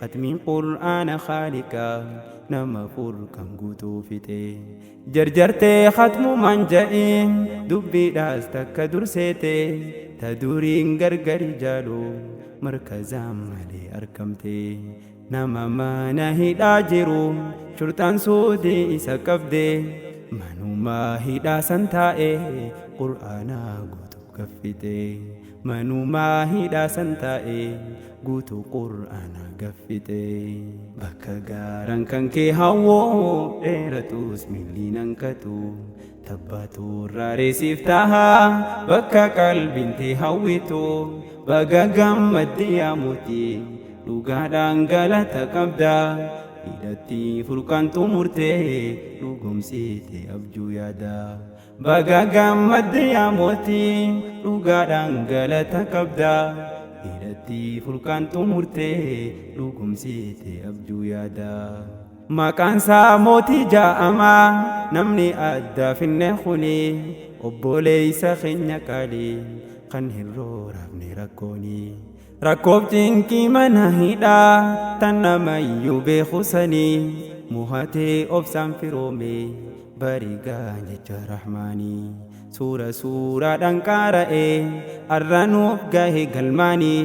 ختمين قرآن خالقا نما فرقان قوتو فتي جرجرتي ختم من جئين دبي داستك درسيتي تدورين غرغر جالو مركزا مالي أركمتي نما ما نهي داجرو شرطان سودي إسا كفدي منو ما هدا سنتائي قرآنا قوتو كفتي منو ما هدا سنتائي قوتو قرآنا كفتي بكا غاران كانكي هاو إيرتوس ملي ننكتو تباتو راري سيفتاها بكا قلبي هاويتو بكا غمدي ياموتي lugaadhaan galata qabda hidhatti furqaantu murtee dhugumsiite abjuu yaada baga gammadde yaa mootii lugaadhaan galata qabda hidhatti furqaantu murtee dhugumsiite abjuu yaada maqaan isaa mootii jaa'amaa namni adda finne kuni obboleessa keenya qaalii kan hirrooraafne rakkoonii rakkoobtiin kiimana hidhaa tan namayyuu beekusanii muhatee obsaan firoome barigaa jecha rahmaanii suuraadhaan qaara'ee arraanuuf gahe galmaanii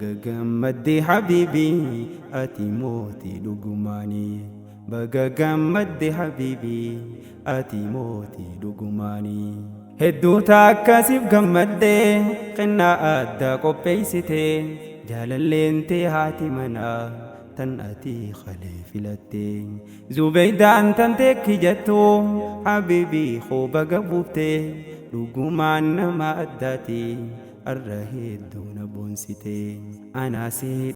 gagammaddee habiibii ati mootii dhugumaanii bagagammaddee habiibii ati mootii dhugumaanii hedduu takkasiif gammaddee kennaa addaa qopheessitee jaalalleentee haati manaa tan ati qalee filattee zubeydaan tan teekki jettu habiibii koo baga buuftee dhugumaan nama addaati arra hedduu na boonsitee anaasii